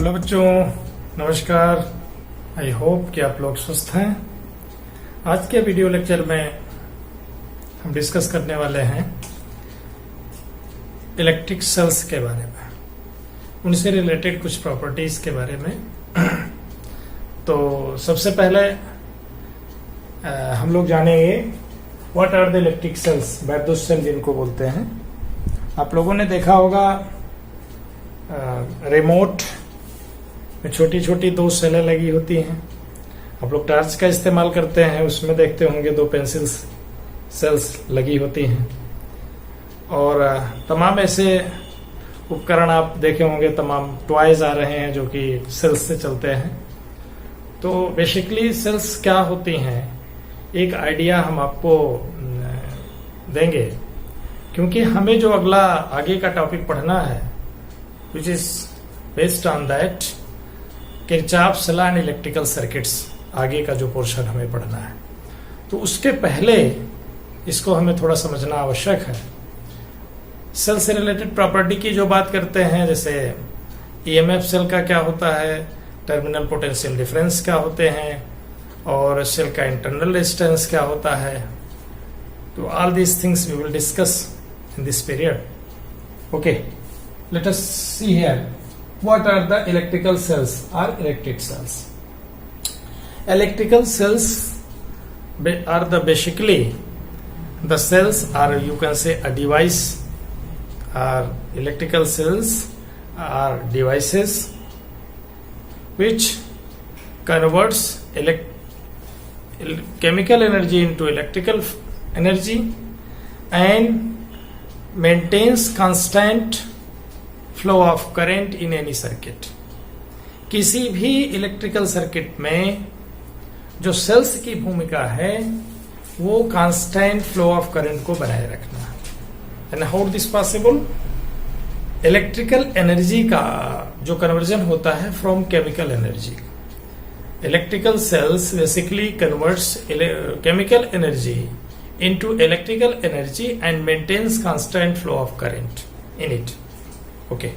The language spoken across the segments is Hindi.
हेलो बच्चों, नमस्कार। आई होप कि आप लोग स्वस्थ हैं। आज के वीडियो लेक्चर में हम डिस्कस करने वाले हैं इलेक्ट्रिक सेल्स के बारे में, उनसे रिलेटेड कुछ प्रॉपर्टीज के बारे में। तो सबसे पहले हम लोग जानेंगे what are the electric cells, वैद्युत सेल जिनको बोलते हैं। आप लोगों ने देखा होगा रिमोट में छोटी छोटी दो सेलें लगी होती हैं। आप लोग टॉर्च का इस्तेमाल करते हैं, उसमें देखते होंगे दो पेंसिल सेल्स लगी होती हैं। और तमाम ऐसे उपकरण आप देखे होंगे, तमाम टॉयज आ रहे हैं जो कि सेल्स से चलते हैं। तो बेसिकली सेल्स क्या होती हैं, एक आइडिया हम आपको देंगे, क्योंकि हमें जो अगला आगे का टॉपिक पढ़ना है which is based on that Kirchhoff's law and electrical circuits, आगे का जो पोर्शन हमें पढ़ना है। तो उसके पहले इसको हमें थोड़ा समझना आवश्यक है। सेल से रिलेटेड प्रॉपर्टी की जो बात करते हैं, जैसे ईएमएफ सेल का क्या होता है, टर्मिनल पोटेंशियल डिफरेंस क्या होते हैं, और सेल का इंटरनल रेजिस्टेंस क्या होता है। तो all these things we will discuss in this period. Okay, let us see here what are the electrical cells or electric cells. Electrical cells are the basically the cells, or you can say a device, or electrical cells are devices which converts chemical energy into electrical energy and maintains constant flow of current in any circuit. किसी भी इलेक्ट्रिकल सर्किट में जो सेल्स की भूमिका है वो कांस्टेंट फ्लो ऑफ करंट को बनाए रखना। And how this possible, electrical energy का जो कन्वर्जन होता है from chemical energy. Electrical cells basically converts chemical energy into electrical energy and maintains constant flow of current in it. Okay,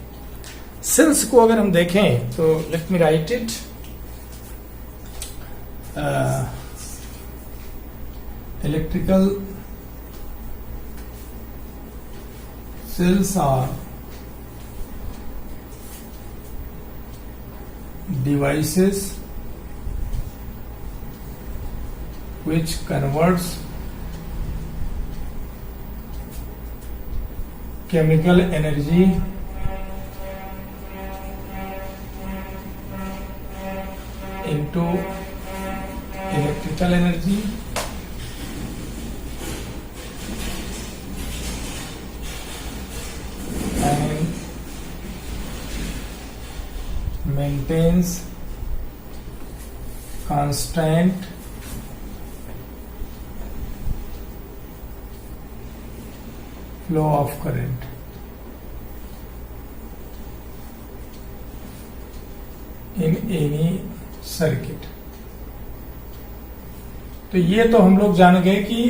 cells को अगर हम देखें तो let me write it. Electrical cells are devices which converts chemical energy into electrical energy and maintains constant flow of current in any circuit. तो ये तो हम लोग जान गए कि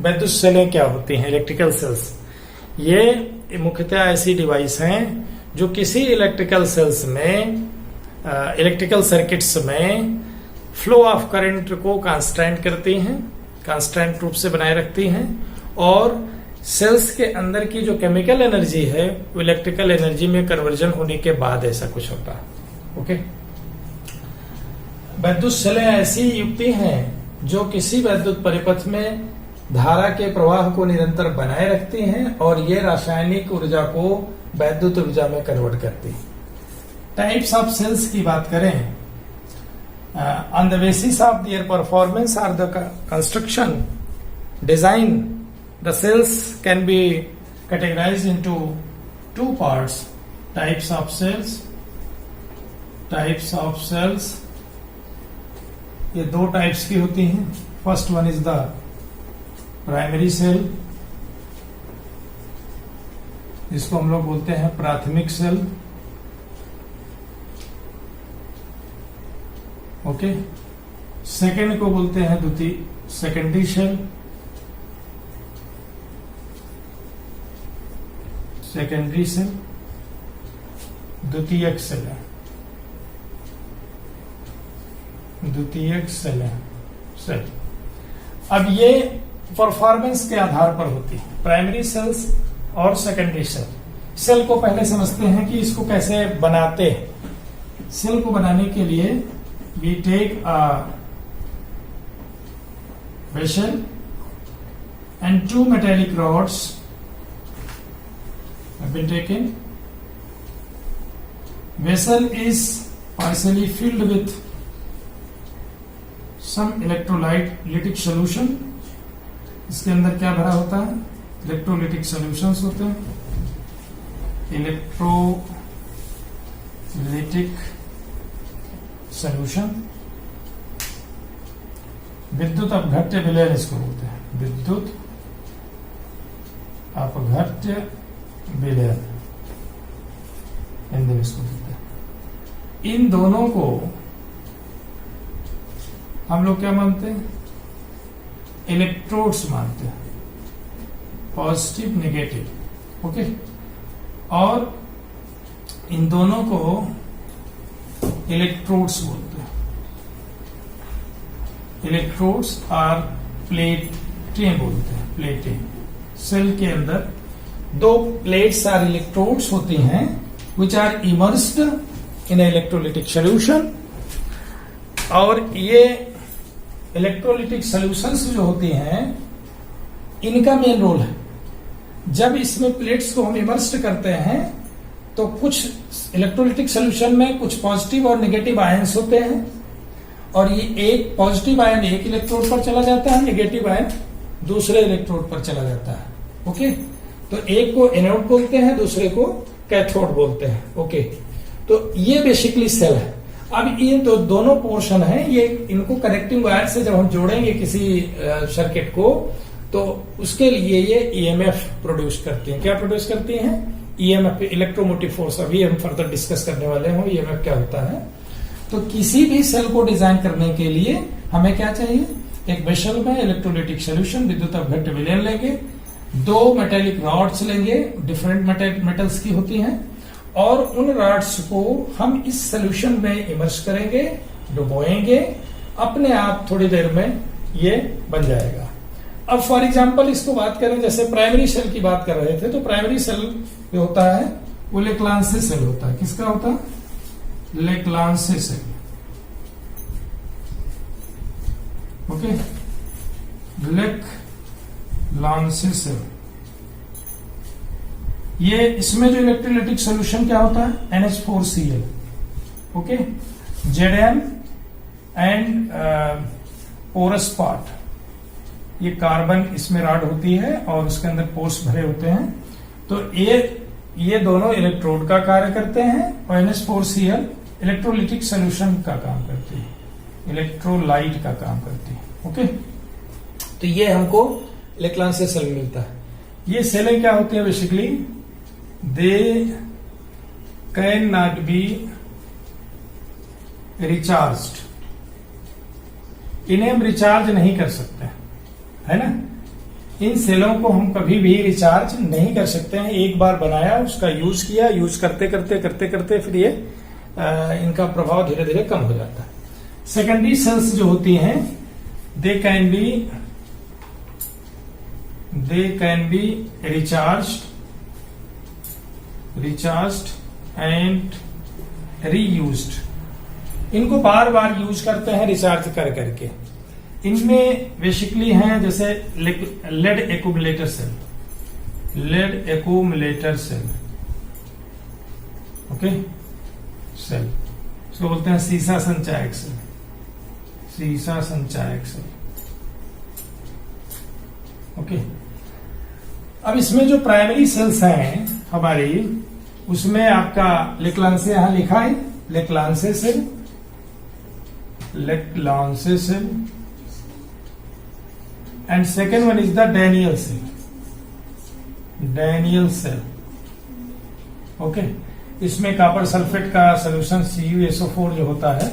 वैद्युत सेलें क्या होती हैं, इलेक्ट्रिकल सेल्स। ये मुख्यतः ऐसी डिवाइस हैं जो किसी इलेक्ट्रिकल सेल्स में, इलेक्ट्रिकल सर्किट्स में फ्लो ऑफ करंट को कांस्टेंट करती हैं, कांस्टेंट रूप से बनाए रखती हैं, और सेल्स के अंदर की जो केमिकल एनर्जी है वो इलेक्ट्रिकल एनर्जी में कन्वर्जन होने के बाद ऐसा कुछ होता है। ओके, वैद्युत सेलें ऐसी युक्ति हैं जो किसी वैद्युत परिपथ में धारा के प्रवाह को निरंतर बनाए रखती हैं, और ये रासायनिक ऊर्जा को वैद्युत ऊर्जा में कन्वर्ट करती हैं। टाइप्स ऑफ सेल्स की बात करें, on the basis of their performance और the construction design, the cells can be categorised into two parts. Types of cells ये दो टाइप्स की होती हैं। First one is the primary cell, जिसको हम लोग बोलते हैं प्राथमिक सेल। ओके, सेकेंड को बोलते हैं द्वितीय, सेकेंडरी सेल। सेकेंडरी सेल द्वितीयक सेल है। द्वितीयक सेल अब ये परफॉर्मेंस के आधार पर होती है, प्राइमरी सेल्स और सेकेंडरी सेल को पहले समझते हैं कि इसको कैसे बनाते हैं। सेल को बनाने के लिए we take a vessel and two metallic rods have been taken. Vessel is partially filled with some electrolytic solution. इसके अंदर क्या भरा होता है? इलेक्ट्रोलिटिक सॉल्यूशंस होते हैं। इलेक्ट्रोलिटिक सॉल्यूशन, विद्युत अपघट्य विलयन इसको बोलते हैं, विद्युत अपघट्य विलयन हिंदी में इसको बोलते हैं। इन दोनों को हम लोग क्या मानते हैं? इलेक्ट्रोड्स मानते हैं, पॉजिटिव नेगेटिव। ओके, और इन दोनों को इलेक्ट्रोड्स बोलते हैं। इलेक्ट्रोड्स आर प्लेटें बोलते हैं, प्लेटें। सेल के अंदर दो प्लेट्स आर इलेक्ट्रोड्स होती हैं which are immersed in electrolytic solution. और ये इलेक्ट्रोलिटिक सॉल्यूशंस जो होती हैं इनका मेन रोल है। जब इसमें प्लेट्स को हम इमर्स्ड करते हैं तो कुछ इलेक्ट्रोलिटिक सॉल्यूशन में कुछ पॉजिटिव और नेगेटिव आयंस होते हैं, और ये एक पॉजिटिव आयन एक इलेक्ट्रोड पर चला जाता है, नेगेटिव आयन दूसरे इलेक्ट्रोड पर चला जाता है। ओके, तो एक को एनोड बोलते हैं, दूसरे को कैथोड बोलते हैं। ओके, तो ये बेसिकली सेल है। अब ये तो दोनों पोर्शन है, ये इनको कनेक्टिंग वायर से जब हम जोड़ेंगे किसी सर्किट को तो उसके लिए ये ईएमएफ प्रोड्यूस करती हैं। क्या प्रोड्यूस करती हैं? EMF, electromotive force. अभी हम फर्दर डिस्कस करने वाले हैं ईएमएफ क्या होता है। तो किसी भी सेल को डिजाइन करने के लिए हमें क्या चाहिए? एक वेसल में इलेक्ट्रोलिटिक सॉल्यूशन, विद्युत अपघट्य विलयन लेंगे, दो मेटेलिक रॉड्स लेंगे, डिफरेंट मेटल्स की होती हैं, और उन रॉड्स को हम इस सॉल्यूशन में इमर्स करेंगे, डुबोएंगे, अपने आप थोड़ी देर में ये बन जाएगा। अब फॉर एग्जांपल इसको बात करें, जैसे प्राइमरी सेल की बात कर रहे थे, तो प्राइमरी सेल जो होता है वो लेक्लांसे सेल होता है। किसका होता है? Leclanche cell. Okay, Leclanche cell. ये इसमें जो इलेक्ट्रोलिटिक सॉल्यूशन क्या होता है? NH4Cl। Okay, Zn and porous part, ये कार्बन इसमें रॉड होती है और उसके अंदर पोर्स भरे होते हैं। तो ये दोनों इलेक्ट्रोड का कार्य करते हैं, और NH4Cl इलेक्ट्रोलिटिक सॉल्यूशन का काम करती है, इलेक्ट्रोलाइट का काम करती है। ओके, तो ये हमको लेक्लांसे सेल मिलता है। ये सेलें क्या होती है? Basically they can not be recharged, इन्हें हम रिचार्ज नहीं कर सकते, है ना। इन सेलों को हम कभी भी रिचार्ज नहीं कर सकते हैं। एक बार बनाया, उसका यूज किया, यूज करते करते फिर ये इनका प्रभाव धीरे धीरे कम हो जाता है। सेकेंडरी सेल्स जो होती हैं they can be recharged and reused. इनको बार बार यूज करते हैं रिचार्ज कर करके। इनमें बेसिकली हैं जैसे lead accumulator cell, okay, cell इसको बोलते हैं सीसा संचायक सेल, ओके। अब इसमें जो प्राइमरी सेल्स हैं हमारी, उसमें आपका लेक्लांसे यहां लिखा है, Leclanche cell, and second one is the Daniell cell, okay. इसमें कॉपर सल्फेट का सोल्यूशन CuSO4 जो होता है,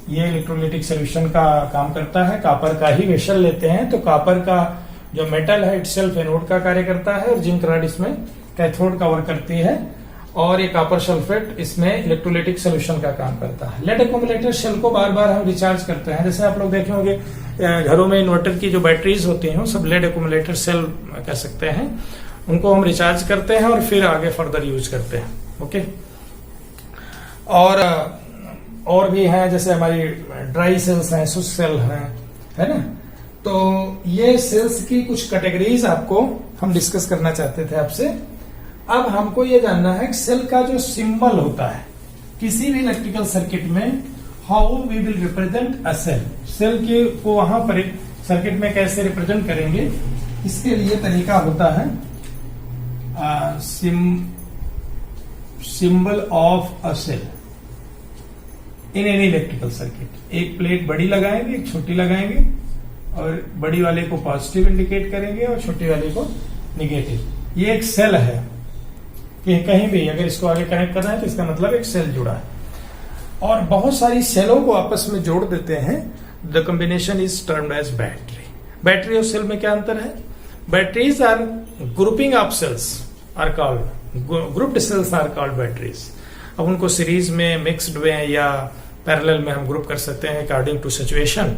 ये इलेक्ट्रोलिटिक सोल्यूशन का काम करता है। कॉपर का ही वेसल लेते हैं, तो कॉपर का जो मेटल है इटसेल्फ एनोड का कार्य करता है, और जिंक रॉड इसमें कैथोड का वर्क करती है। और ये कॉपर सल्फेट इसमें इलेक्ट्रोलाइटिक सोल्यूशन का काम करता है। लेड एक्यूमुलेटर सेल को बार बार हम रिचार्ज करते हैं। जैसे आप लोग देखे होंगे घरों में इन्वर्टर की जो बैटरीज होती हैं वो सब लेड एक्यूमुलेटर सेल कह सकते हैं, उनको हम रिचार्ज करते हैं और फिर आगे फर्दर यूज करते हैं। ओके, और भी हैं, जैसे हमारी ड्राई सेल्स हैं, शुष्क सेल हैं, है ना। तो ये सेल्स की कुछ कैटेगरीज आपको हम डिस्कस करना चाहते थे आपसे। अब हमको ये जानना है कि सेल का जो सिंबल होता है किसी भी इलेक्ट्रिकल सर्किट में, how we will represent a cell, cell के को वहां पर सर्किट में कैसे रिप्रेजेंट करेंगे, इसके लिए तरीका होता है symbol of a cell in any electrical circuit. एक प्लेट बड़ी लगाएंगे, एक छोटी लगाएंगे, और बड़ी वाले को पॉजिटिव इंडिकेट करेंगे और छोटी वाले को निगेटिव। ये एक सेल है कि कहीं भी अगर इसको आगे कनेक्ट करना है तो इसका मतलब एक सेल जुड़ा है। और बहुत सारी सेलों को आपस में जोड़ देते हैं। The combination is termed as battery. Battery और सेल में क्या अंतर है? Batteries are grouping of cells are called, grouped cells are called batteries. अब उनको सीरीज में, मिक्स्ड में या पैरेलल में हम ग्रुप कर सकते हैं according to situation.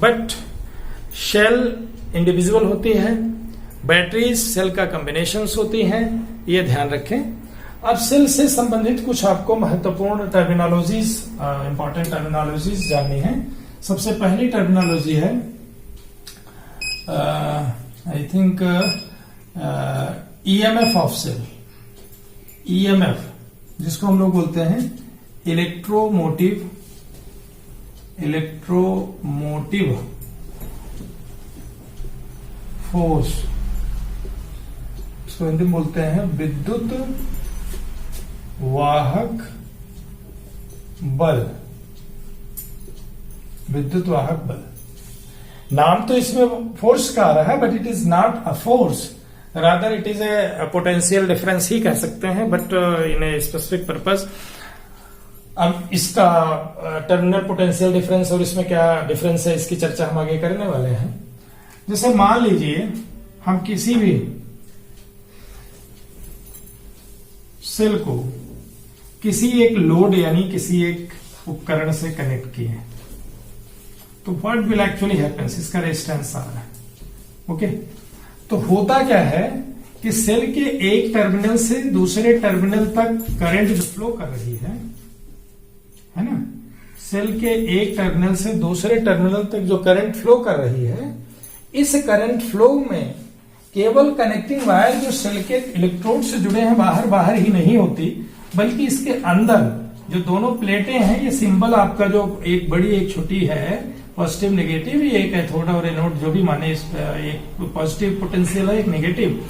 But cell individual होती है, बैटरीज सेल का कॉम्बिनेशंस होती हैं, ये ध्यान रखें। अब सेल से संबंधित कुछ आपको महत्वपूर्ण टर्मिनोलॉजीज, इंपॉर्टेंट टर्मिनोलॉजीज जाननी है। सबसे पहली टर्मिनोलॉजी है I think EMF of cell. EMF जिसको हम लोग बोलते हैं इलेक्ट्रोमोटिव फोर्स, इसको हिंदी में बोलते हैं विद्युत वाहक बल। विद्युत वाहक बल, नाम तो इसमें फोर्स का आ रहा है, but it is not a force, rather it is a potential difference ही कह सकते हैं, but in a specific purpose. अब इसका टर्मिनल पोटेंशियल डिफरेंस और इसमें क्या डिफरेंस है, इसकी चर्चा हम आगे करने वाले हैं। जैसे मान लीजिए हम किसी भी सेल को किसी एक लोड यानी किसी एक उपकरण से कनेक्ट किए, तो व्हाट विल एक्चुअली हैपेंस, इसका रेजिस्टेंस आ रहा है। ओके, तो होता क्या है कि सेल के एक टर्मिनल से दूसरे टर्मिनल तक करंट जो फ्लो कर रही है ना, सेल के एक टर्मिनल से दूसरे टर्मिनल तक जो करंट फ्लो कर रही है, इस करंट फ्लो में केवल कनेक्टिंग वायर जो सेल के इलेक्ट्रोड से जुड़े हैं बाहर ही नहीं होती, बल्कि इसके अंदर जो दोनों प्लेटें हैं, ये सिंबल आपका जो एक बड़ी एक छोटी है, पॉजिटिव नेगेटिव, ये एक कैथोड और एनोड जो भी माने, एक पॉजिटिव पोटेंशियल है, एक नेगेटिव।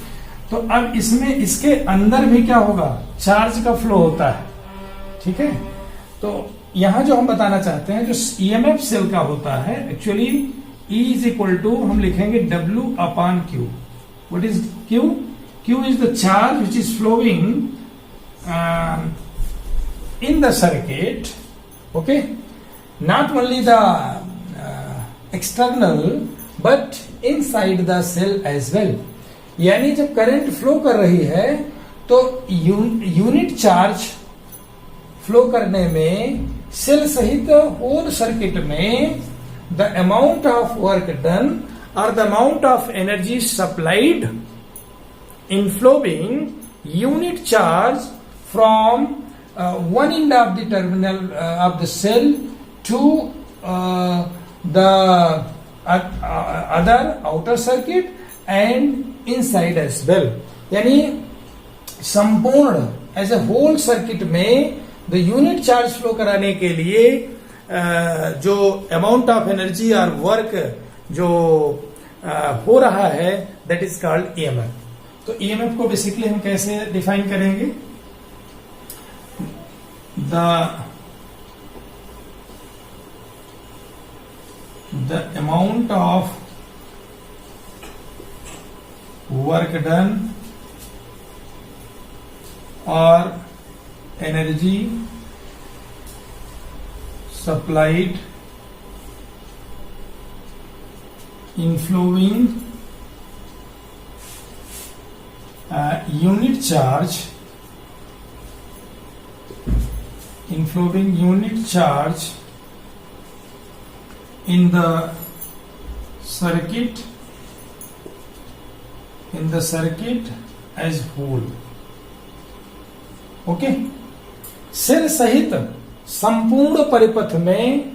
तो अब इसमें इसके अंदर भी क्या होगा, चार्ज का फ्लो होता है। ठीक है, तो यहां जो हम बताना चाहते हैं, जो ईएमएफ सेल का होता है, actually E is equal to हम लिखेंगे W upon Q। What is Q? Q is the charge which is flowing in the circuit, okay, not only the external but inside the cell as well। यानी जब करंट फ्लो कर रही है तो यूनिट चार्ज फ्लो करने में सेल सहित होल सर्किट में the amount of work done और the amount of energy supplied in flowing unit charge from one end of the terminal of the cell to the other outer circuit and inside as well। यानी संपूर्ण एज ए होल सर्किट में द यूनिट चार्ज फ्लो कराने के लिए जो अमाउंट ऑफ एनर्जी और वर्क जो हो रहा है, दैट इज कॉल्ड ईएमएफ। तो ईएमएफ को बेसिकली हम कैसे डिफाइन करेंगे? the amount of work done or energy supplied in flowing unit charge inflowing unit charge in the circuit as whole. Okay, cell सहित संपूर्ण परिपथ में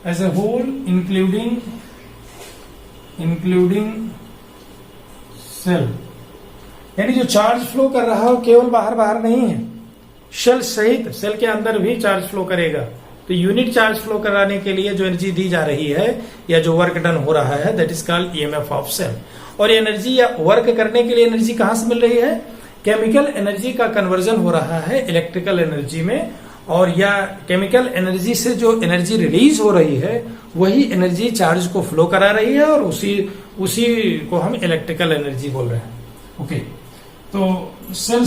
as a whole including cell, यानी जो चार्ज फ्लो कर रहा हो केवल बाहर नहीं है, सेल सहित, सेल के अंदर भी चार्ज फ्लो करेगा। तो यूनिट चार्ज फ्लो कराने के लिए जो एनर्जी दी जा रही है या जो वर्क डन हो रहा है, that is called EMF of cell. और ये एनर्जी या वर्क करने के लिए एनर्जी कहां से मिल रही है? केमिकल एनर्जी का कन्वर्जन हो रहा है इलेक्ट्रिकल एनर्जी में, और या केमिकल एनर्जी से जो एनर्जी रिलीज हो रही है वही एनर्जी चार्ज को फ्लो करा रही है, और उसी को हम इलेक्ट्रिकल एनर्जी बोल रहे हैं। ओके, तो सेल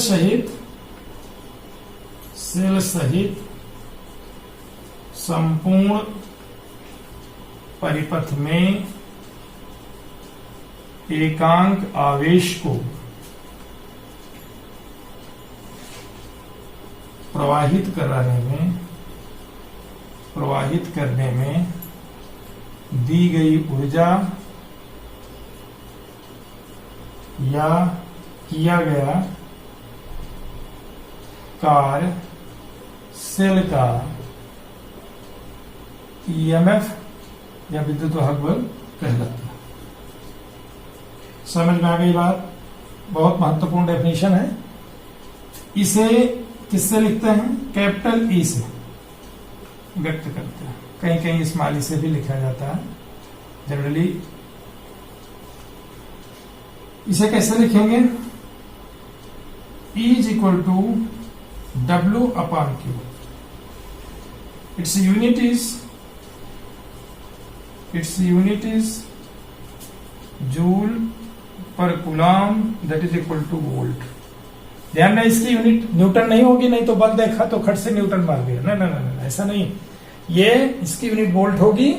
सहित संपूर्ण परिपथ में एकांक आवेश को प्रवाहित करने में दी गई ऊर्जा या किया गया कार्य सेल का ईएमएफ या विद्युत वाहक बल कहलाता है। समझ में आ गई बात? बहुत महत्वपूर्ण डेफिनेशन है। इसे किससे लिखते हैं? कैपिटल ई से व्यक्त करते हैं, कहीं कहीं स्मॉल ई से भी लिखा जाता है जनरली। इसे कैसे लिखेंगे? E is equal to W upon Q। Its unit is joule per coulomb, that is equal to volt. ध्यान में, इसकी यूनिट न्यूटन नहीं होगी, नहीं तो बल देखा तो खट से न्यूटन मार दिया। ना, ऐसा नहीं। ये इसकी यूनिट वोल्ट होगी,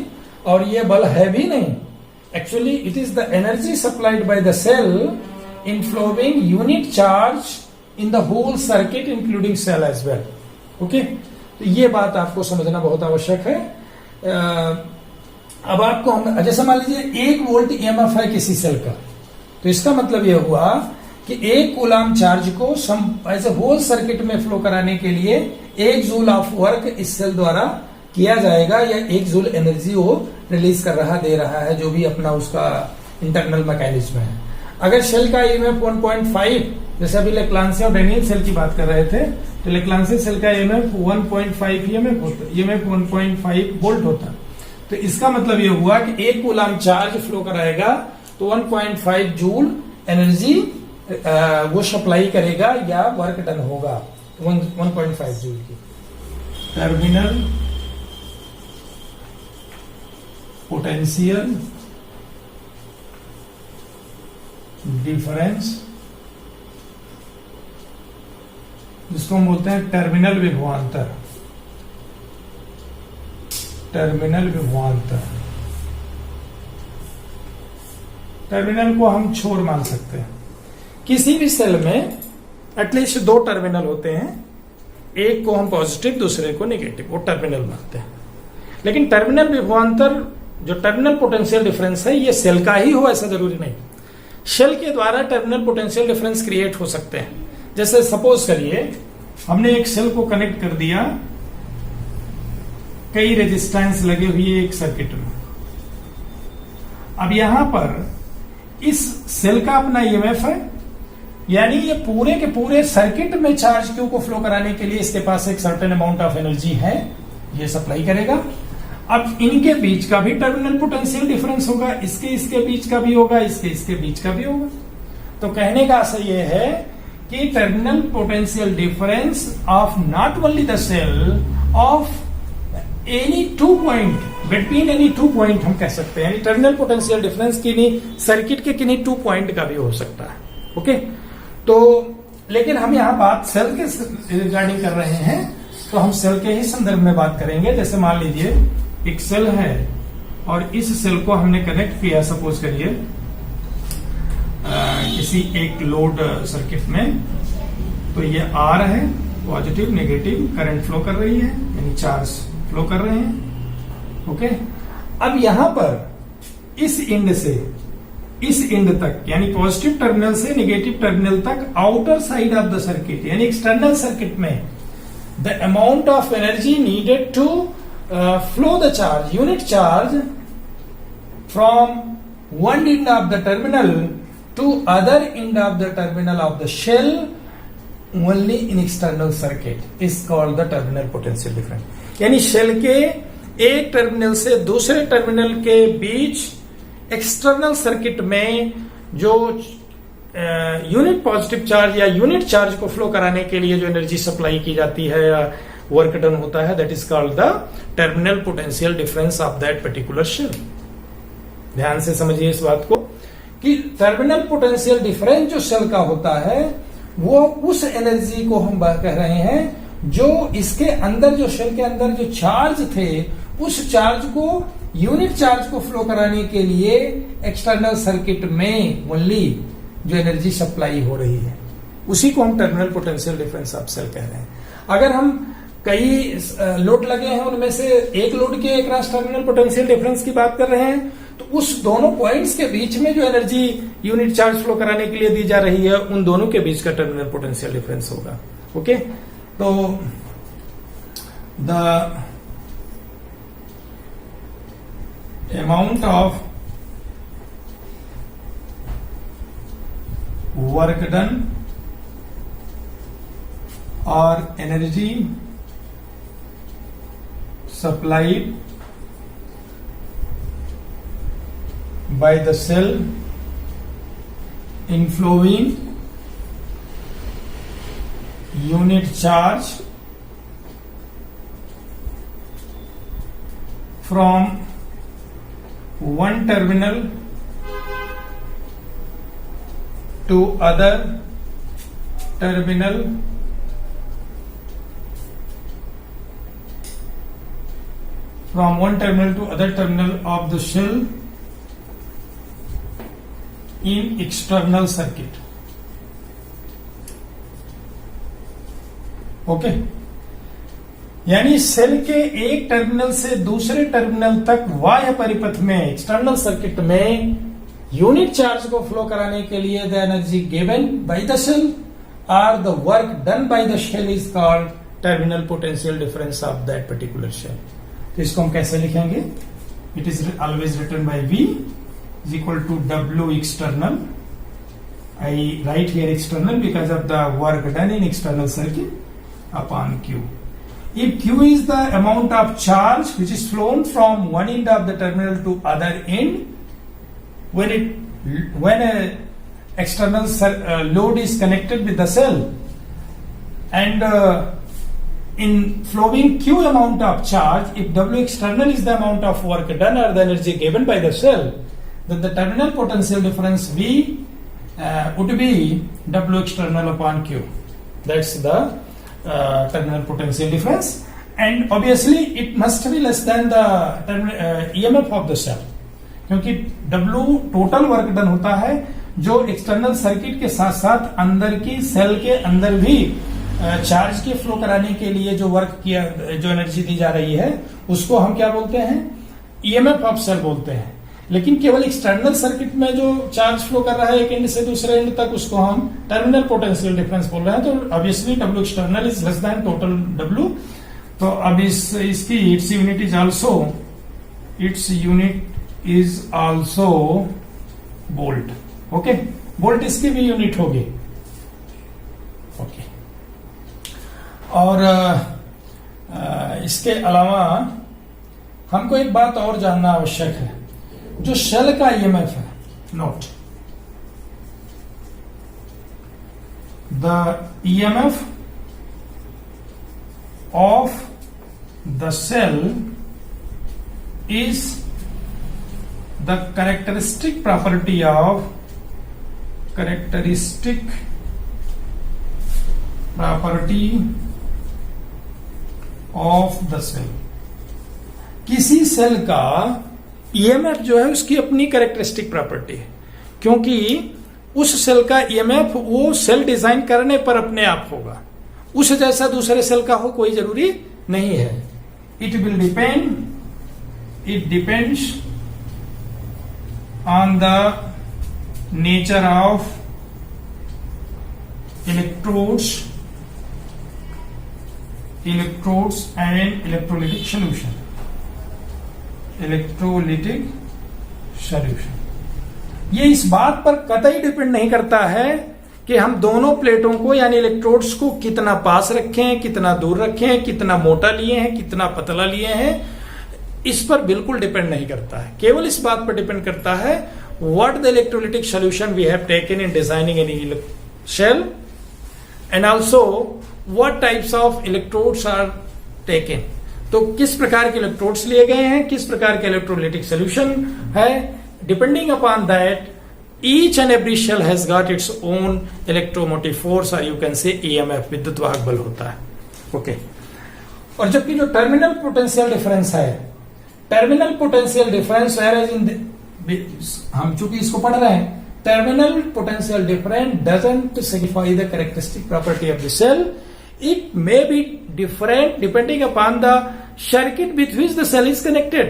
और ये बल है भी नहीं। Actually it is the energy supplied by the cell in flowing unit charge in the whole circuit including cell as well. Okay, तो ये बात आपको समझना बहुत आवश्यक है। अब आपको हम जैसे मान लीजिए 1 वोल्ट ईएमएफ है किसी सेल का, तो इसका मतलब यह हुआ कि 1 कूलम चार्ज को एज ए होल सर्किट में फ्लो कराने के लिए 1 जूल ऑफ वर्क इस सेल द्वारा किया जाएगा, या 1 जूल एनर्जी वो रिलीज कर रहा दे रहा है, जो भी अपना उसका इंटरनल मैकेनिज्म है। अगर सेल का ईएमएफ 1.5, जैसे अभी लेक्लांसी और डेनियल सेल की बात कर रहे थे, तो लेक्लांसी सेल का ईएमएफ 1.5 ईएमएफ 1.5 वोल्ट होता। तो इसका मतलब यह हुआ कि 1 कूलम चार्ज फ्लो कराएगा तो 1.5 जूल एनर्जी वो सप्लाई करेगा या वर्क डन होगा 1.5 जूल की। टर्मिनल पोटेंशियल डिफरेंस, जिसको हम बोलते हैं टर्मिनल विभवांतर। टर्मिनल को हम छोर मान सकते हैं। किसी भी सेल में एटलीस्ट 2 टर्मिनल होते हैं, एक को हम पॉजिटिव दूसरे को नेगेटिव, वो टर्मिनल मानते हैं। लेकिन टर्मिनल विभवांतर, जो टर्मिनल पोटेंशियल डिफरेंस है, ये सेल का ही हो ऐसा जरूरी नहीं। सेल के द्वारा टर्मिनल पोटेंशियल डिफरेंस क्रिएट हो सकते हैं। जैसे सपोज करिए हमने एक सेल को कनेक्ट कर दिया कई रेजिस्टेंस लगे हुए एक सर्किट में। अब यहां पर इस सेल का अपना ईएमएफ है, यानी ये पूरे के पूरे सर्किट में चार्ज क्यू को फ्लो कराने के लिए इसके पास एक सर्टेन अमाउंट ऑफ एनर्जी है, ये सप्लाई करेगा। अब इनके बीच का भी टर्मिनल पोटेंशियल डिफरेंस होगा, इसके बीच का भी होगा, इसके बीच का भी होगा। तो कहने का आशय ये है कि terminal potential difference of not only the cell of any 2 point, between any 2 point हम कह सकते हैं। टर्मिनल पोटेंशियल डिफरेंस किन्हीं सर्किट के किन्हीं 2 पॉइंट का भी हो सकता है। ओके, तो लेकिन हम यहाँ बात सेल के रिगार्डिंग कर रहे हैं, तो हम सेल के ही संदर्भ में बात करेंगे। जैसे मान लीजिए एक सेल है और इस सेल को हमने कनेक्ट किया, सपोज करिए किसी एक लोड सर्किट में, तो ये R है पॉजिटिव नेगेटिव करंट फ्लो कर रही है, यानी चार्ज फ्लो कर रहे हैं। ओके, अब यहां पर इस एंड से इस एंड तक, यानी पॉजिटिव टर्मिनल से नेगेटिव टर्मिनल तक outer side of the circuit, यानी एक्सटर्नल सर्किट में the amount of energy needed to flow the charge, unit charge from one end of the terminal to other end of the terminal of the shell only in external circuit is called the terminal potential difference। यानी शेल के एक टर्मिनल से दूसरे टर्मिनल के बीच एक्सटर्नल सर्किट में जो यूनिट पॉजिटिव चार्ज या यूनिट चार्ज को फ्लो कराने के लिए जो एनर्जी सप्लाई की जाती है या वर्क डन होता है, that is called the terminal potential difference of that particular cell. ध्यान से समझिए इस बात को कि टर्मिनल पोटेंशियल डिफरेंस जो सेल का होता है वो उस एनर्जी को हम कह रहे हैं जो इसके अंदर, जो सेल के अंदर जो चार्ज थे उस चार्ज को, यूनिट चार्ज को फ्लो कराने के लिए एक्सटर्नल सर्किट में ओनली जो एनर्जी सप्लाई हो रही है, उसी को हम terminal potential difference of cell कह रहे हैं। अगर हम कई लोड लगे हैं उनमें से एक लोड के अक्रॉस टर्मिनल पोटेंशियल डिफरेंस की बात कर रहे हैं, तो उस दोनों पॉइंट्स के बीच में जो एनर्जी यूनिट चार्ज फ्लो कराने के लिए दी जा रही है उन दोनों के बीच का टर्मिनल पोटेंशियल डिफरेंस होगा। ओके, तो the amount of work done और energy supplied by the cell in flowing unit charge from one terminal to other terminal from one terminal to other terminal of the shell in external circuit। Okay, यानी सेल के एक टर्मिनल से दूसरे टर्मिनल तक बाह्य परिपथ में, एक्सटर्नल सर्किट में यूनिट चार्ज को फ्लो कराने के लिए the energy given by the cell और the work done by the cell is called terminal potential difference of that particular cell. तो इसको हम कैसे लिखेंगे? It is always written by V is equal to W external. I write here external because of the work done in external circuit upon Q. If Q is the amount of charge which is flown from one end of the terminal to other end, when a external load is connected with the cell and in flowing Q amount of charge, if W external is the amount of work done or the energy given by the cell, then the terminal potential difference V would be W external upon Q. That's the terminal potential difference, and obviously it must be less than the EMF of the cell, क्योंकि W टोटल वर्क डन होता है जो एक्सटर्नल सर्किट के साथ साथ अंदर की सेल के अंदर भी चार्ज के फ्लो कराने के लिए जो वर्क किया, जो एनर्जी दी जा रही है उसको हम क्या बोलते हैं? ईएमएफ ऑफ सेल बोलते हैं। लेकिन केवल एक्सटर्नल सर्किट में जो चार्ज फ्लो कर रहा है एक एंड से दूसरे एंड तक, उसको हम टर्मिनल पोटेंशियल डिफरेंस बोल रहे हैं। तो obviously W external is less than total W. तो अब इसकी it's unit is also bolt. Okay, bolt इसकी भी यूनिट होगी। ओके, और इसके अलावा हमको एक बात और जानना आवश्यक है, जो शेल का ईएमएफ है, note the EMF of the cell is the characteristic property of the cell. किसी सेल का ईएमएफ जो है उसकी अपनी कैरेक्टरिस्टिक प्रॉपर्टी है, क्योंकि उस सेल का ईएमएफ वो सेल डिजाइन करने पर अपने आप होगा। उस जैसा दूसरे सेल का हो कोई जरूरी नहीं है। It depends on the nature of electrodes and electrolytic solution. ये इस बात पर कतई डिपेंड नहीं करता है कि हम दोनों प्लेटों को यानी इलेक्ट्रोड्स को कितना पास रखे हैं, कितना दूर रखे हैं, कितना मोटा लिए हैं, कितना पतला लिए हैं, इस पर बिल्कुल डिपेंड नहीं करता है। केवल इस बात पर डिपेंड करता है what the electrolytic solution we have taken in designing any cell and also what types of electrodes are taken. तो किस प्रकार के इलेक्ट्रोड्स लिए गए हैं, किस प्रकार के इलेक्ट्रोलिटिक सॉल्यूशन है, depending upon that each and every shell has got its own electromotive force or you can say EMF, विद्युत वाहक बल होता है। ओके और जबकि जो टर्मिनल पोटेंशियल डिफरेंस है, टर्मिनल पोटेंशियल डिफरेंस हम चूंकि इसको पढ़ रहे हैं, terminal potential difference doesn't signify the characteristic property of the cell. It may be different depending upon the circuit with which the cell is connected.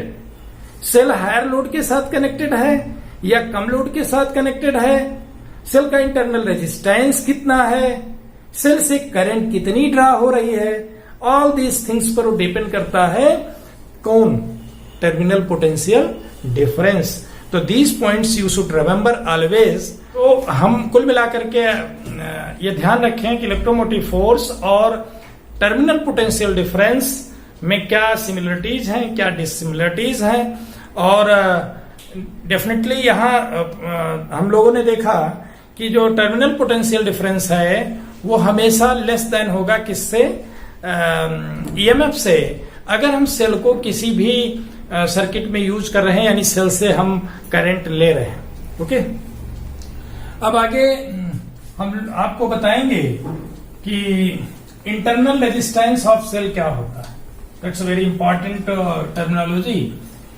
Cell higher load के साथ कनेक्टेड है या कम लोड के साथ कनेक्टेड है, सेल का इंटरनल रेजिस्टेंस कितना है, सेल से करंट कितनी ड्रा हो रही है, ऑल दीज थिंग्स पर डिपेंड करता है कौन, टर्मिनल पोटेंशियल डिफरेंस। तो these points you should remember always. तो हम कुल मिलाकर के ये ध्यान रखें कि इलेक्ट्रोमोटिव फोर्स और टर्मिनल पोटेंशियल डिफरेंस में क्या सिमिलरिटीज हैं, क्या डिसिमिलरिटीज हैं। और डेफिनेटली यहां हम लोगों ने देखा कि जो टर्मिनल पोटेंशियल डिफरेंस है वो हमेशा लेस देन होगा किससे, ईएमएफ से। अगर हम सेल को किसी भी सर्किट में यूज कर रहे हैं यानी सेल से हम करंट ले रहे हैं। ओके अब आगे हम आपको बताएंगे कि इंटरनल रेजिस्टेंस ऑफ सेल क्या होता है। That's a very important terminology.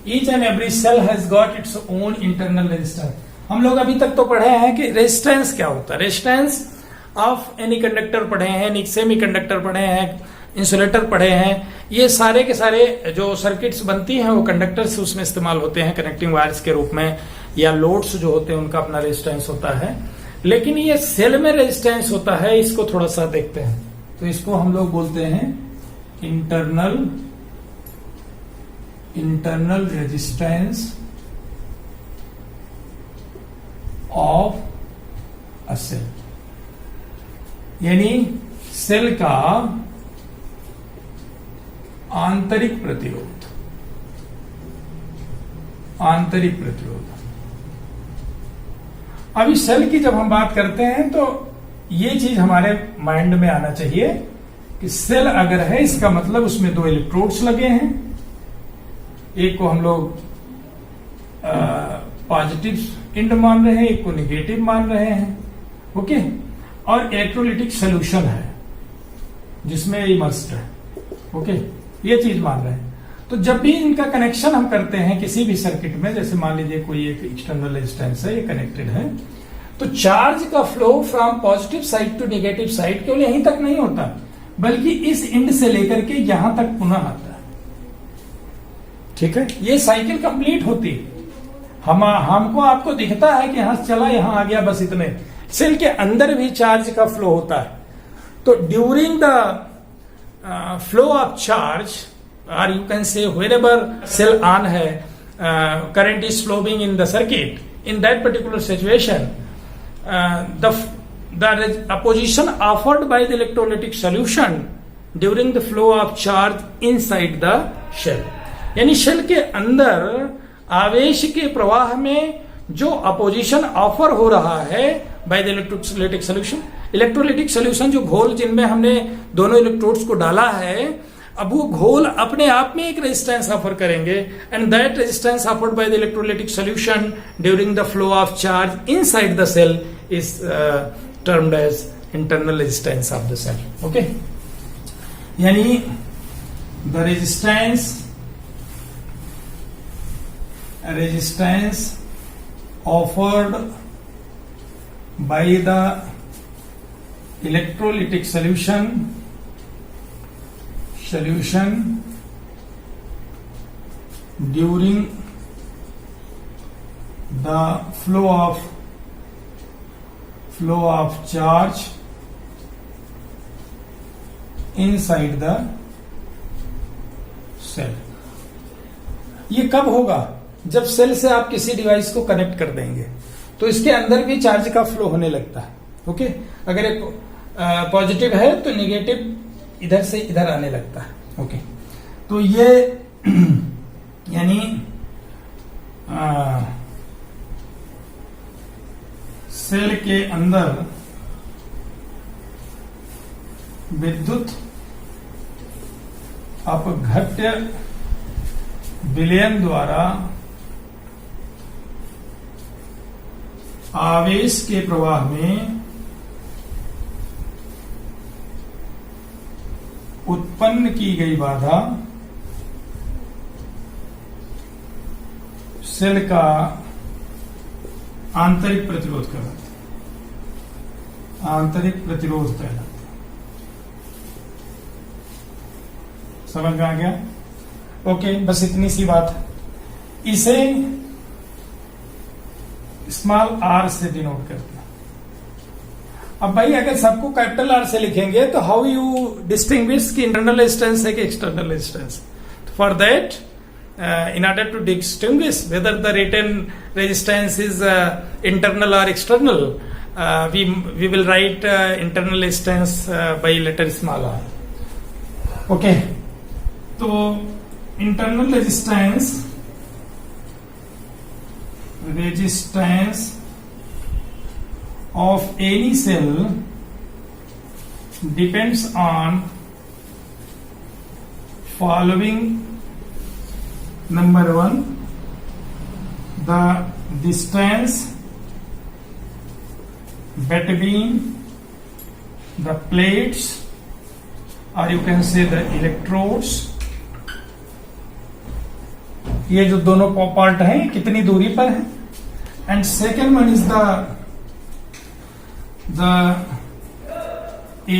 Each and every cell has got its own internal resistance। हम लोग अभी तक तो पढ़े हैं कि रेजिस्टेंस क्या होता है, रेजिस्टेंस ऑफ एनी कंडक्टर पढ़े हैं, सेमी कंडक्टर पढ़े हैं, इंसुलेटर पढ़े हैं। ये सारे के सारे जो सर्किट्स बनती हैं वो कंडक्टर से उसमें इस्तेमाल होते हैं कनेक्टिंग वायर्स के रूप में, या लोड्स जो होते हैं उनका अपना रेजिस्टेंस होता है। लेकिन ये सेल में रेजिस्टेंस होता है, इसको थोड़ा सा देखते हैं। तो इसको हम लोग बोलते हैं internal resistance of a cell, यानी सेल का आंतरिक प्रतिरोध। अभी सेल की जब हम बात करते हैं तो ये चीज हमारे माइंड में आना चाहिए कि सेल अगर है इसका मतलब उसमें दो इलेक्ट्रोड्स लगे हैं, एक को हम लोग पॉजिटिव इंड मान रहे हैं, एक को निगेटिव मान रहे हैं। ओके और इलेक्ट्रोलिटिक सॉल्यूशन है जिसमें इमर्स्ड है। ओके ये चीज मान रहे हैं। तो जब भी इनका कनेक्शन हम करते हैं किसी भी सर्किट में, जैसे मान लीजिए कोई एक एक्सटर्नल रेजिस्टेंस है, ये कनेक्टेड है, तो चार्ज का flow from positive side to negative side केवल यहीं तक नहीं होता, बल्कि इस इंड से लेकर के यहां तक पुनः आता है। ठीक है, ये साइकिल कंप्लीट होती है। हमको आपको दिखता है कि यहां चला, यहां आ गया, बस इतने। सेल के अंदर भी चार्ज का फ्लो होता है। तो during the flow of charge, और you can say wherever cell on है, current is flowing in the circuit, in that particular situation the opposition offered by the electrolytic solution during the flow of charge inside the shell, यानी शेल के अंदर आवेश के प्रवाह में जो अपोजिशन ऑफर हो रहा है bye the electrolytic solution, electrolytic solution जो घोल जिनमें हमने दोनों इलेक्ट्रोड्स को डाला है, अब वो घोल अपने आप में एक रेजिस्टेंस ऑफर करेंगे, and that resistance offered by the electrolytic solution during the flow of charge inside the cell is termed as internal resistance of the cell. Okay, यानी the resistance offered by the electrolytic solution solution during the flow of charge inside the cell। ये कब होगा? जब सेल से आप किसी डिवाइस को कनेक्ट कर देंगे तो इसके अंदर भी चार्ज का फ्लो होने लगता है। ओके, अगर एक पॉजिटिव है तो नेगेटिव इधर से इधर आने लगता है। ओके, तो ये यानी सेल के अंदर विद्युत अपघट्य विलयन द्वारा आवेश के प्रवाह में उत्पन्न की गई बाधा सेल का आंतरिक प्रतिरोध कहलाता है। आंतरिक प्रतिरोध कहलाता है। समझ में आ गया? ओके, बस इतनी सी बात। इसे स्मॉल आर से डिनोट करते हैं। अब भाई अगर सबको कैपिटल आर से लिखेंगे तो हाउ यू डिस्टिंग्विश की इंटरनल रेजिस्टेंस है कि external resistance? For that in order to distinguish whether the written resistance is internal or external, we will write internal resistance by letter small r. Okay, तो internal resistance of any cell depends on following. Number 1, the distance between the plates, or you can say the electrodes. ये जो दोनों पार्ट हैं कितनी दूरी पर है। And second one is the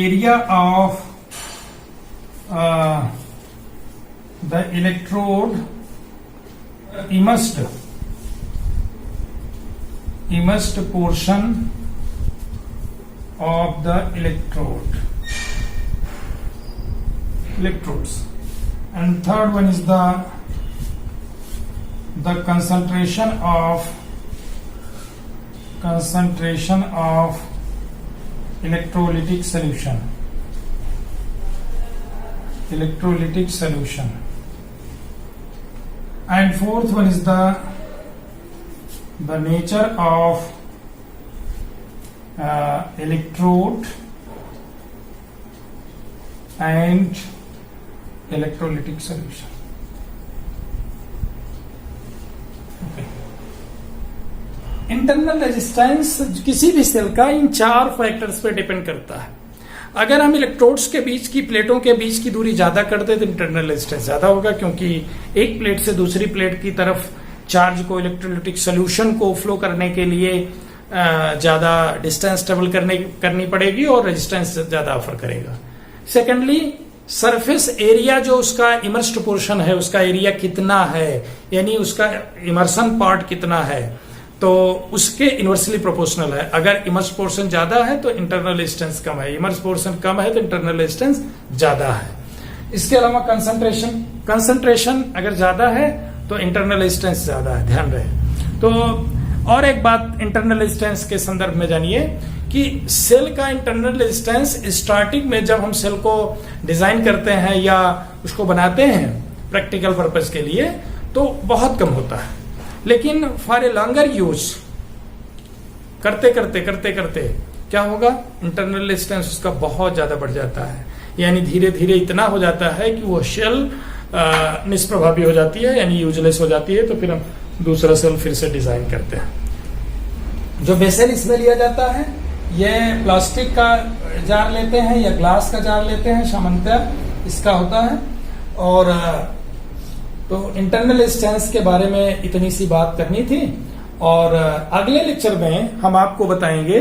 area of the electrode immersed portion of the electrodes, and third one is the concentration of electrolytic solution. And fourth one is the nature of electrode and electrolytic solution. Okay. Internal resistance किसी भी सेल का इन 4 फैक्टर्स पे डिपेंड करता है। अगर हम इलेक्ट्रोड्स के बीच की प्लेटों के बीच की दूरी ज्यादा कर दे तो इंटरनल रेजिस्टेंस ज्यादा होगा, क्योंकि एक प्लेट से दूसरी प्लेट की तरफ चार्ज को, इलेक्ट्रोलिटिक सोल्यूशन को फ्लो करने के लिए ज्यादा डिस्टेंस ट्रेवल करनी पड़ेगी और रेजिस्टेंस ज्यादा ऑफर करेगा। सेकेंडली, सरफेस एरिया जो उसका इमर्स्ड पोर्शन है उसका एरिया कितना है, यानी उसका इमर्सन पार्ट कितना है, तो उसके इनवर्सली प्रोपोर्शनल है। अगर इमर्स पोर्शन ज्यादा है तो इंटरनल रेजिस्टेंस कम है, इमर्स पोर्शन कम है तो इंटरनल रेजिस्टेंस ज्यादा है। इसके अलावा कंसंट्रेशन अगर ज्यादा है तो इंटरनल रेजिस्टेंस ज्यादा है, ध्यान रहे। तो और एक बात इंटरनल रेजिस्टेंस के संदर्भ में जानिए कि सेल का इंटरनल रेजिस्टेंस स्टार्टिंग में जब हम सेल को डिजाइन करते हैं या उसको बनाते हैं प्रैक्टिकल पर्पज के लिए तो बहुत कम होता है, लेकिन फॉर ए लॉन्गर यूज करते करते क्या होगा, इंटरनल रेजिस्टेंस उसका बहुत ज्यादा बढ़ जाता है, यानी धीरे धीरे इतना हो जाता है कि वो शेल निष्प्रभावी हो जाती है, यानी यूजलेस हो जाती है। तो फिर हम दूसरा सेल फिर से डिजाइन करते हैं। जो बेसल इसमें लिया जाता है, ये प्लास्टिक का जार लेते हैं या ग्लास का जार लेते हैं, सामान्यतः इसका होता है। और तो इंटरनल रेजिस्टेंस के बारे में इतनी सी बात करनी थी। और अगले लेक्चर में हम आपको बताएंगे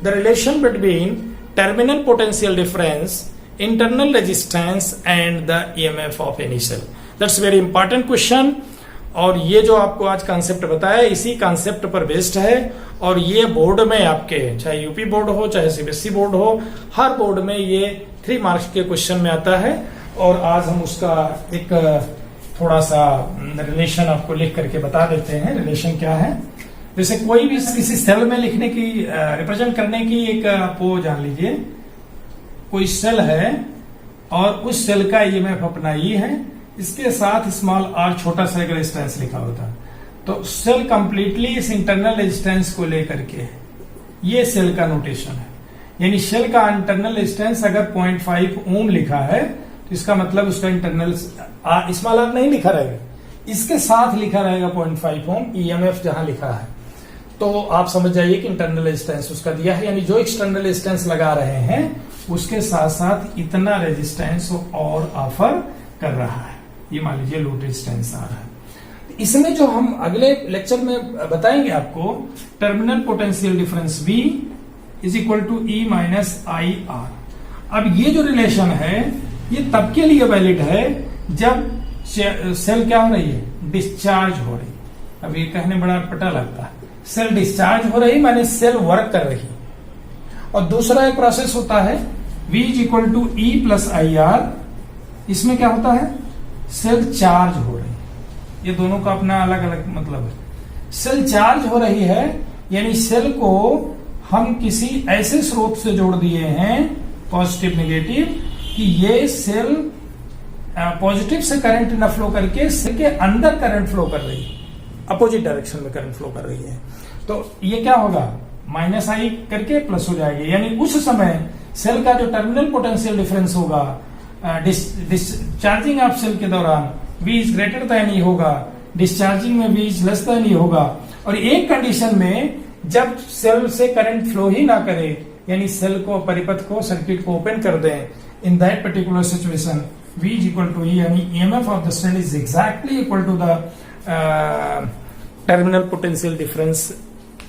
the relation between terminal potential difference internal resistance and the EMF of any cell. That's very important question. और ये जो आपको आज कॉन्सेप्ट बताया इसी कॉन्सेप्ट पर बेस्ड है, और ये बोर्ड में आपके चाहे यूपी बोर्ड हो चाहे सीबीएसई बोर्ड हो, हर बोर्ड में ये 3 मार्क्स के क्वेश्चन में आता है। और आज हम उसका एक थोड़ा सा रिलेशन आपको लिख करके बता देते हैं। रिलेशन क्या है, जैसे कोई भी किसी सेल में लिखने की रिप्रेजेंट करने की एक आपको जान लीजिए, कोई सेल है और उस सेल का ईएमएफ अपना ई है, इसके साथ स्मॉल आर छोटा सा एक रेजिस्टेंस लिखा होता है। तो सेल कंप्लीटली इस इंटरनल रेजिस्टेंस को लेकर के ये सेल का नोटेशन है। यानी सेल का इंटरनल रेजिस्टेंस अगर 0.5 ओम लिखा है तो इसका मतलब उसका इंटरनल स्मॉल आर नहीं लिखा रहेगा, इसके साथ लिखा रहेगा 0.5 ओम ईएमएफ जहां लिखा है। तो आप समझ जाइए कि इंटरनल रेजिस्टेंस उसका दिया है, यानी जो एक्सटर्नल रेजिस्टेंस लगा रहे हैं उसके साथ साथ इतना रेजिस्टेंस और ऑफर कर रहा है। ये मान लीजिए लोड रेजिस्टेंस आ रहा है। इसमें जो हम अगले लेक्चर में बताएंगे आपको, terminal potential difference V is equal to E minus I R. अब ये जो रिलेशन है ये तब के लिए वैलिड है जब सेल क्या हो रही है, डिस्चार्ज हो रही। अब ये कहने बड़ा अटपटा लगता है, सेल डिस्चार्ज हो रही माने सेल वर्क कर रही। और दूसरा एक प्रोसेस होता है V is equal to E plus I R, इसमें क्या होता है, सेल चार्ज हो रही। ये दोनों का अपना अलग अलग मतलब है। सेल चार्ज हो रही है यानी सेल को हम किसी ऐसे स्रोत से जोड़ दिए हैं पॉजिटिव नेगेटिव कि ये सेल पॉजिटिव से करंट न फ्लो करके सेल के अंदर करंट फ्लो कर रही है, अपोजिट डायरेक्शन में करंट फ्लो कर रही है। तो ये क्या होगा, माइनस आई करके प्लस हो जाएगी। यानी उस समय सेल का जो टर्मिनल पोटेंशियल डिफरेंस होगा डिस्चार्जिंग ऑफ सेल के दौरान V इज ग्रेटर देन ई होगा, डिस्चार्जिंग में V इज लेस देन ई होगा। और एक कंडीशन में जब सेल से करंट फ्लो ही ना करे, यानी सेल को परिपथ को सर्किट को ओपन कर दें, in that particular situation V is equal to E, यानी EMF of the cell is exactly equal to the terminal potential difference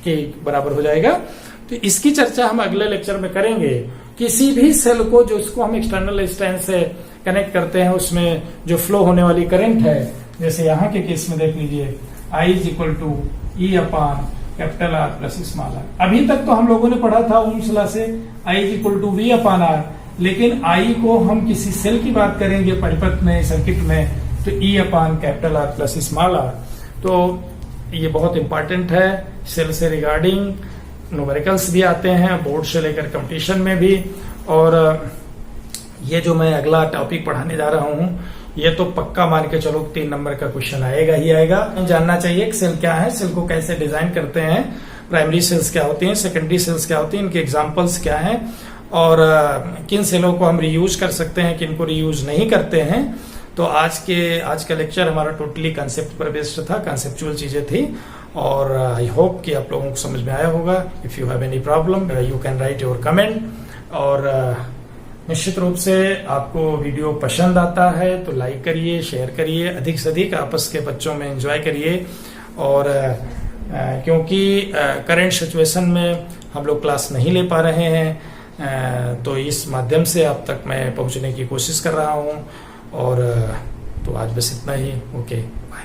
के बराबर हो जाएगा। तो इसकी चर्चा हम अगले लेक्चर में करेंगे। किसी भी सेल को जो इसको हम एक्सटर्नल रेजिस्टेंस से कनेक्ट करते हैं उसमें जो फ्लो होने वाली करंट है, जैसे यहाँ के केस में देख लीजिए I is equal to E upon capital R plus small R. अभी तक तो हम लोगों ने पढ़ा था ओम्स लॉ से I is equal to V upon R, लेकिन I को हम किसी सेल की बात करेंगे परिपथ में सर्किट में तो E upon capital R plus small R. तो ये बहुत इंपॉर्टेंट है, सेल से रिगार्डिंग न्यूमेरिकल्स भी आते हैं बोर्ड से लेकर कंपटीशन में भी। और ये जो मैं अगला टॉपिक पढ़ाने जा रहा हूँ ये तो पक्का मान के चलो 3 नंबर का क्वेश्चन आएगा ही आएगा। जानना चाहिए कि सेल क्या है, सेल को कैसे डिजाइन करते हैं, प्राइमरी सेल्स क्या होती हैं, सेकेंडरी सेल्स क्या होती हैं, इनके एग्जाम्पल्स क्या हैं, और किन सेलों को हम रीयूज कर सकते हैं, किन को रीयूज नहीं करते हैं। तो आज का लेक्चर हमारा टोटली कंसेप्ट पर बेस्ड था, कंसेप्चुअल चीजें थी। और आई होप कि आप लोगों को समझ में आया होगा। If you have any problem you can write your comment. और निश्चित रूप से आपको वीडियो पसंद आता है तो लाइक करिए, शेयर करिए, अधिक से अधिक आपस के बच्चों में एंजॉय करिए। और क्योंकि करंट सिचुएशन में हम लोग क्लास नहीं ले पा रहे हैं तो इस माध्यम से आप तक मैं पहुंचने की कोशिश कर रहा हूं। और तो आज बस इतना ही। Okay, bye.